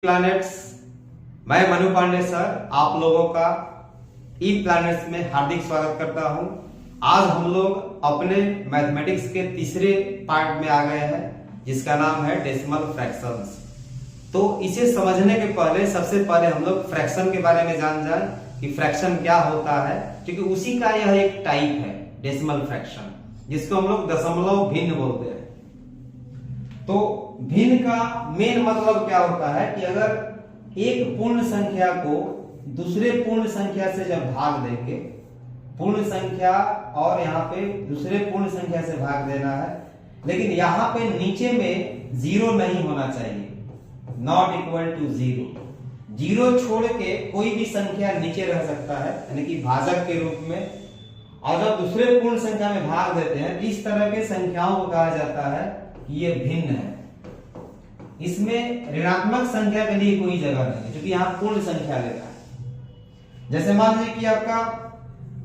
Planets. मैं Manu Pandey sir आप लोगों का ई प्लैनेट्स में हार्दिक स्वागत करता हूं। आज हम लोग अपने मैथमेटिक्स के तीसरे पार्ट में आ गए हैं जिसका नाम है डेसिमल फ्रैक्शंस। तो इसे समझने के पहले सबसे पहले हम लोग फ्रैक्शन के बारे में जान जाए कि फ्रैक्शन क्या होता है, क्योंकि उसी का यह एक टाइप है डेसिमल फ्रैक्शन, जिसको हम लोग दशमलव भिन्न बोलते हैं। तो भिन्न का मेन मतलब क्या होता है कि अगर एक पूर्ण संख्या को दूसरे पूर्ण संख्या से जब भाग देंगे, पूर्ण संख्या और यहाँ पे दूसरे पूर्ण संख्या से भाग देना है, लेकिन यहाँ पे नीचे में जीरो नहीं होना चाहिए, not equal to zero. Zero छोड़ के कोई भी संख्या नीचे रह सकता है, यानी कि भाजक के रूप में। और जब दूसरे पूर्ण संख्या में भाग देते हैं, इस तरह के संख्याओं को कहा जाता है कि ये भिन्न है। इसमें ऋणात्मक संख्या के लिए कोई जगह नहीं है, क्योंकि यहाँ पूर्ण संख्या लेता है। जैसे मान लीजिए कि आपका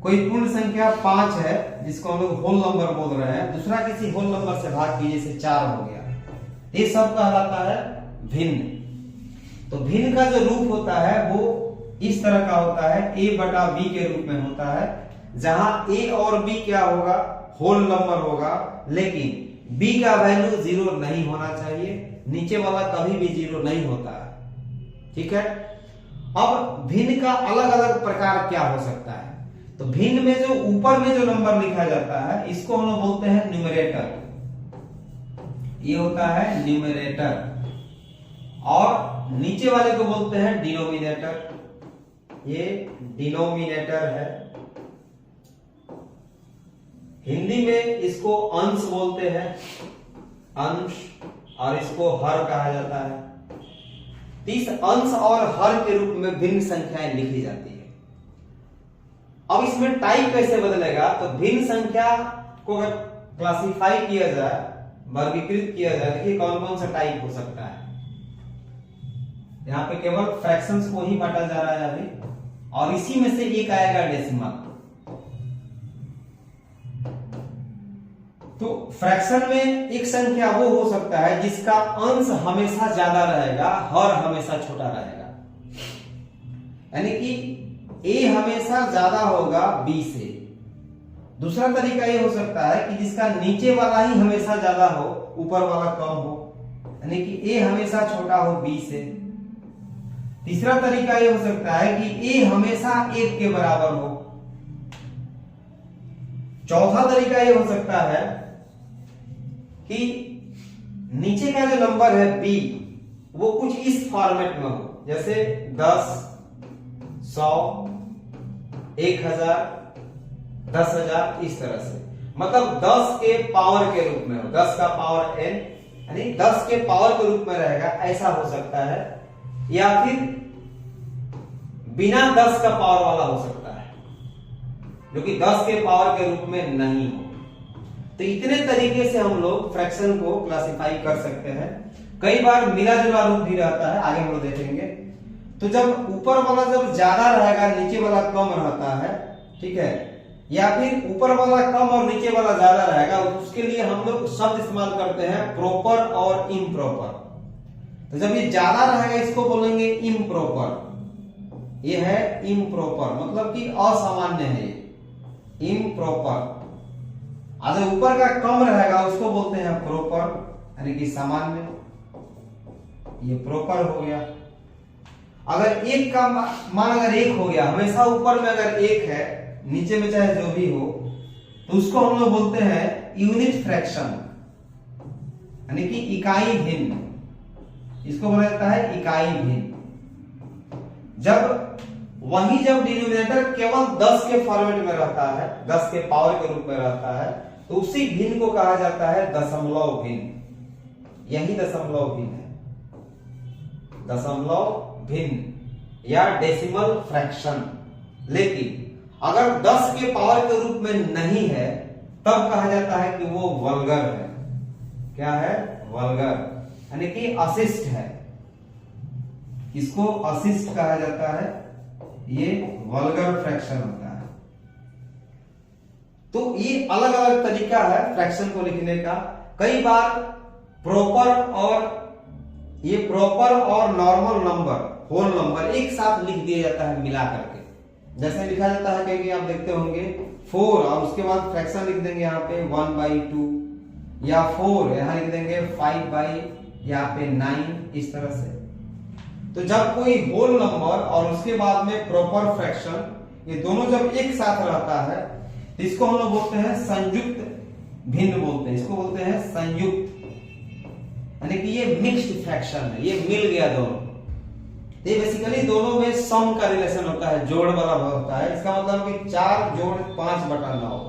कोई पूर्ण संख्या 5 है, जिसको हम लोग होल नंबर बोल रहे हैं, दूसरा किसी होल नंबर से भाग कीजिए, जैसे 4 हो गया, ये सब कहलाता है भिन्न। तो भिन्न का जो रूप होता है वो इस तरह का होता है, a बटा b के रूप में होता है, जहां a और b क्या होगा, होल नंबर होगा, लेकिन b का वैल्यू जीरो नहीं होना चाहिए, नीचे वाला कभी भी जीरो नहीं होता है। ठीक है। अब भिन्न का अलग अलग प्रकार क्या हो सकता है, तो भिन्न में जो ऊपर में जो नंबर लिखा जाता है, इसको हम लोग बोलते हैं न्यूमरेटर। ये होता है न्यूमरेटर, और नीचे वाले को बोलते हैं डिनोमिनेटर। ये डिनोमिनेटर है। हिंदी में इसको अंश बोलते हैं, अंश, और इसको हर कहा जाता है। इस अंश और हर के रूप में भिन्न संख्याएं लिखी जाती है। अब इसमें टाइप कैसे बदलेगा, तो भिन्न संख्या को अगर क्लासिफाई किया जाए, वर्गीकृत किया जाए, देखिए कौन कौन सा टाइप हो सकता है। यहाँ पे केवल फ्रैक्शंस को ही बांटा जा रहा है अभी, और इसी में से एक आएगा डेसिमल। तो फ्रैक्शन में एक संख्या वो हो सकता है जिसका अंश हमेशा ज्यादा रहेगा, हर हमेशा छोटा रहेगा, यानी कि a हमेशा ज्यादा होगा b से। दूसरा तरीका ये हो सकता है कि जिसका नीचे वाला ही हमेशा ज्यादा हो, ऊपर वाला कम हो, यानी कि a हमेशा छोटा हो b से। तीसरा तरीका ये हो सकता है कि a हमेशा 1 के बराबर हो। चौथा तरीका ये हो सकता है कि नीचे का जो नंबर है b, वो कुछ इस फॉर्मेट में हो, जैसे 10, 100, 1000, 10,000, इस तरह से। मतलब 10 के पावर के रूप में हो, 10 का पावर n, यानी 10 के पावर के रूप में रहेगा, ऐसा हो सकता है। या फिर बिना 10 का पावर वाला हो सकता है, जो कि 10 के पावर के रूप में नहीं हो। तो इतने तरीके से हम लोग फ्रैक्शन को क्लासिफाई कर सकते हैं। कई बार मिला जुला रूप भी रहता है, आगे हम लोग देखेंगे। तो जब ऊपर वाला जब ज्यादा रहेगा, नीचे वाला कम रहता है, ठीक है, या फिर ऊपर वाला कम और नीचे वाला ज्यादा रहेगा, उसके लिए हम लोग शब्द इस्तेमाल करते हैं प्रॉपर और इम्प्रॉपर। तो जब ये ज्यादा रहेगा, इसको बोलेंगे इम्प्रॉपर। ये है इम्प्रॉपर, मतलब कि असामान्य है, इम्प्रॉपर। अगर ऊपर का कम रहेगा, उसको बोलते हैं प्रॉपर, यानी कि सामान्य। ये प्रॉपर हो गया। अगर एक का मान अगर 1 हो गया, हमेशा ऊपर में अगर 1 है, नीचे में चाहे जो भी हो, तो उसको हम लोग बोलते हैं यूनिट फ्रैक्शन, यानी कि इकाई भिन्न। इसको बोला जाता है इकाई भिन्न। जब डिनोमिनेटर केवल 10 के फॉर्मेट में रहता है, 10 के पावर के रूप में रहता है, तो उसी भिन्न को कहा जाता है दशमलव भिन्न। यही दशमलव भिन्न है, दशमलव भिन्न या डेसिमल फ्रैक्शन। लेकिन अगर 10 के पावर के रूप में नहीं है, तब कहा जाता है कि वो वल्गर है। क्या है? वल्गर, यानी कि अशिष्ट है। इसको अशिष्ट कहा जाता है, ये वल्गर फ्रैक्शन होता है। तो ये अलग अलग तरीका है फ्रैक्शन को लिखने का। कई बार प्रॉपर और ये प्रॉपर और नॉर्मल नंबर, होल नंबर एक साथ लिख दिया जाता है मिला करके। जैसे लिखा जाता है कहीं आप देखते होंगे 4 और उसके बाद फ्रैक्शन लिख देंगे यहाँ पे 1/2, या 4 यहाँ लिख देंगे 5 यहाँ पे 9, इस तरह से। तो जब कोई होल नंबर और उसके बाद में प्रॉपर फ्रैक्शन, ये दोनों जब एक साथ रहता है तो इसको हम लोग बोलते हैं संयुक्त भिन्न बोलते हैं, इसको बोलते हैं संयुक्त, यानी कि ये मिक्स्ड फ्रैक्शन है, ये मिल गया दोनों। ये बेसिकली दोनों में सम का रिलेशन होता है, जोड़ वाला होता है। इसका मतलब कि 4 जोड़ 5/9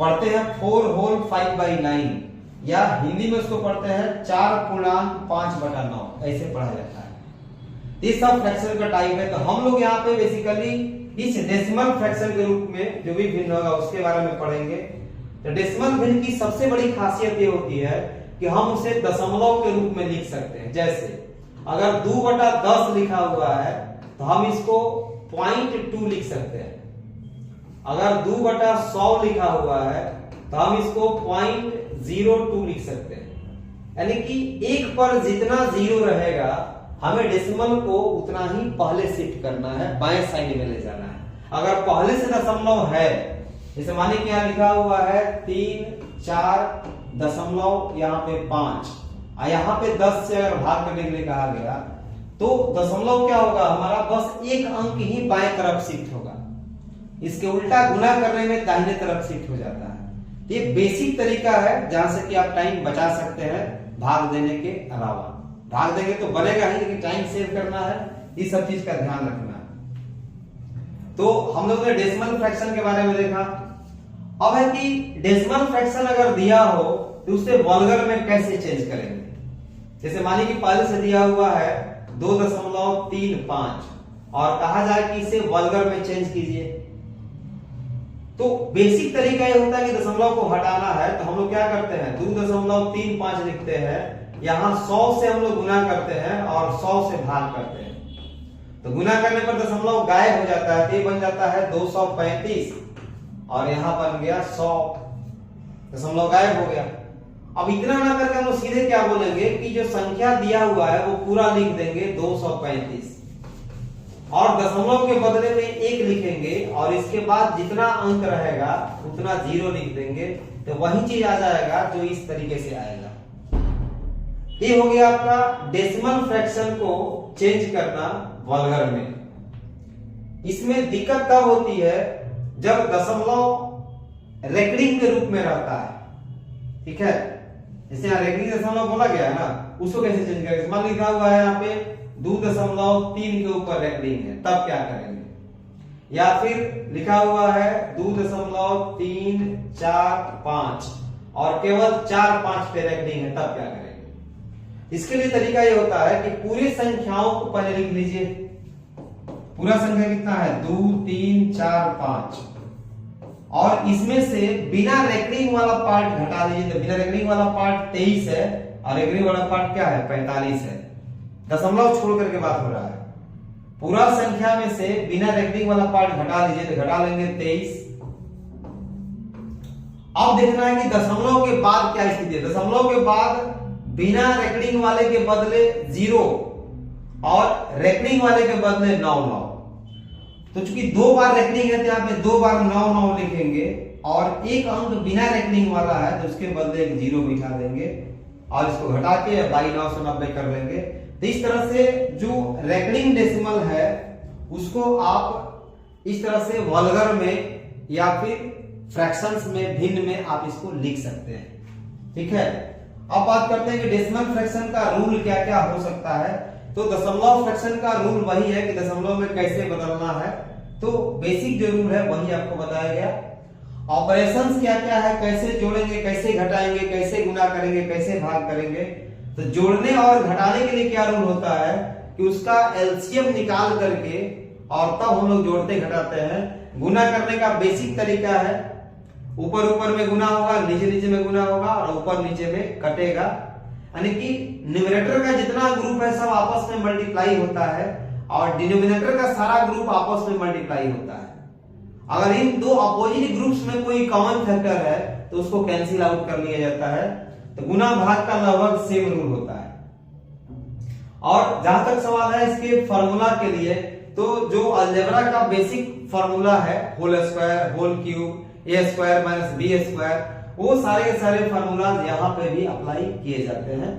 पढ़ते हैं 4 होल 5/9, या हिंदी में उसको पढ़ते हैं 4.5/9, ऐसे पढ़ा जाता है। ये सब फ्रैक्शन का टाइप है। तो हम लोग यहाँ पे बेसिकली इस डेसिमल फ्रैक्शन के रूप में जो भी भिन्न होगा उसके बारे में पढ़ेंगे। तो डेसिमल भिन्न की सबसे बड़ी खासियत ये होती है कि हम उसे दशमलव के रूप में लिख सकते हैं। जैसे अगर 2/10 लिखा हुआ है तो हम इसको 0.2 लिख सकते हैं। अगर 2/100 लिखा हुआ है तो हम इसको 0.02 लिख सकते हैं। यानी कि एक पर जितना जीरो रहेगा हमें डेसिमल को उतना ही पहले शिफ्ट करना है, बाएं साइड में ले जाना है। अगर पहले से दशमलव है, जैसे मानिए कि यहाँ लिखा हुआ है 3, 4 दशमलव यहाँ पे 5, यहाँ पे 10 से अगर भाग करने के लिए कहा गया तो दशमलव क्या होगा हमारा, बस एक अंक ही बाएं तरफ शिफ्ट होगा। इसके उल्टा गुना करने में दाहिने तरफ शिफ्ट हो जाता है। ये बेसिक तरीका है जहां से कि आप टाइम बचा सकते हैं भाग देने के अलावा। भाग देंगे तो बनेगा ही, लेकिन टाइम सेव करना है, इस सब चीज का ध्यान रखना है। तो हम लोग ने डेसिमल फ्रैक्शन के बारे में देखा। अब है कि डेसिमल फ्रैक्शन अगर दिया हो तो उसे वल्गर में कैसे चेंज करेंगे। जैसे मानिए कि पहले से दिया हुआ है 2.35 और कहा जाए कि इसे वल्गर में चेंज कीजिए, तो बेसिक तरीका ये होता है कि दशमलव को हटाना है तो हम लोग क्या करते हैं 2.35 लिखते हैं, यहां 100 से हम लोग गुना करते हैं और 100 से भाग करते हैं। तो गुना करने पर दशमलव गायब हो जाता है, तो ये बन जाता है 235 और यहां बन गया 100, दशमलव गायब हो गया। अब इतना ना करके हम लोग सीधे क्या बोलेंगे कि जो संख्या दिया हुआ है वो पूरा लिख देंगे 235 और दशमलव के बदले में 1 लिखेंगे और इसके बाद जितना अंक रहेगा उतना 0 लिख देंगे, तो वही चीज आ जाएगा जो इस तरीके से आएगा। ये हो गया आपका डेसिमल फ्रैक्शन को चेंज करना वल्गर में। इसमें दिक्कत तब होती है जब दशमलव रेकरिंग के रूप में रहता है, ठीक है। जैसे यहाँ रेकरिंग दशमलव बोला गया है ना, उसको कैसे चेंज करेंगे। मान लिखा हुआ है यहाँ पे 2.3 के ऊपर रेकरिंग है, तब क्या करेंगे। या फिर लिखा हुआ है 2.345 और केवल 4-5 पे रेकरिंग है, तब क्या करेंगे। इसके लिए तरीका ये होता है कि पूरी संख्याओं को पहले लिख लीजिए। पूरा संख्या कितना है 2, 3, 4, 5 और इसमें से बिना रेकरिंग वाला पार्ट घटा दीजिए। तो बिना रेकरिंग वाला पार्ट 23 है और रेकरिंग वाला पार्ट क्या है 45 है। दशमलव छोड़ करके बात हो रहा है। पूरा संख्या में से बिना रेकरिंग वाला पार्ट घटा दीजिए, तो घटा लेंगे 23। अब देखना है कि दशमलव के बाद क्या स्थिति है। दशमलव के बाद बिना रेकरिंग वाले के बदले 0 और रेकरिंग वाले के बदले 9। तो चूंकि 2 बार रेकरिंग है तो यहाँ पे 2 बार 9 लिखेंगे और एक अंक बिना रेकरिंग वाला है तो उसके बदले एक 0 बिठा देंगे और इसको घटा के 9 से 90 कर लेंगे। तो इस तरह से जो रेकरिंग डेसिमल है उसको आप इस तरह से वल्गर में या फिर फ्रैक्शंस में भिन्न में आप इसको लिख सकते हैं, ठीक है। अब बात करते हैं कि डेसिमल फ्रैक्शन का रूल क्या क्या हो सकता है। तो दशमलव फ्रैक्शन का रूल वही है कि दशमलव में कैसे बदलना है। तो बेसिक जो रूल है वही आपको बताया गया। ऑपरेशंस क्या क्या है, कैसे जोड़ेंगे, कैसे घटाएंगे, कैसे गुना करेंगे, कैसे भाग करेंगे। तो जोड़ने और घटाने के लिए क्या रूल होता है कि उसका एलसीएम निकाल करके और तब हम लोग जोड़ते घटाते हैं। गुना करने का बेसिक तरीका है ऊपर ऊपर में गुना होगा, नीचे नीचे में गुना होगा और ऊपर नीचे में कटेगा। यानी कि न्यूमरेटर का जितना ग्रुप है सब आपस में मल्टीप्लाई होता है और डिनोमिनेटर का सारा ग्रुप आपस में मल्टीप्लाई होता है। अगर इन दो अपोजिट ग्रुप्स में कोई कॉमन फैक्टर है तो उसको कैंसिल आउट कर लिया जाता है। तो गुना भाग का लगभग सेम रूल होता है। और जहां तक सवाल है इसके फॉर्मूला के लिए, तो जो अलजेब्रा का बेसिक फॉर्मूला है होल स्क्वायर, होल क्यूब, ए स्क्वायर माइनस बी स्क्वायर, वो सारे के सारे फॉर्मूला यहाँ पे भी अप्लाई किए जाते हैं।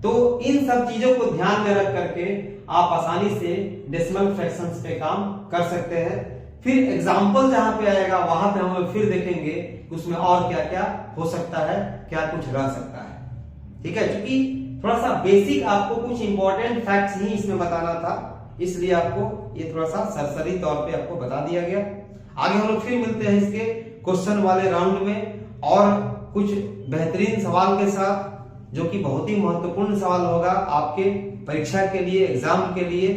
तो इन सब चीजों को ध्यान में रख करके आप आसानी से डेसिमल फ्रैक्शंस पे काम कर सकते हैं। फिर एग्जाम्पल जहां पे आएगा वहां पे हम लोग फिर देखेंगे उसमें और क्या क्या हो सकता है, क्या कुछ रह सकता है। ठीक है, क्योंकि थोड़ा सा बेसिक आपको कुछ इंपॉर्टेंट फैक्ट्स ही इसमें बताना था, इसलिए आपको ये थोड़ा सा सरसरी तौर पे आपको बता दिया गया। आगे हम लोग फिर मिलते हैं इसके क्वेश्चन वाले राउंड में और कुछ बेहतरीन सवाल के साथ, जो कि बहुत ही महत्वपूर्ण सवाल होगा आपके परीक्षा के लिए, एग्जाम के लिए।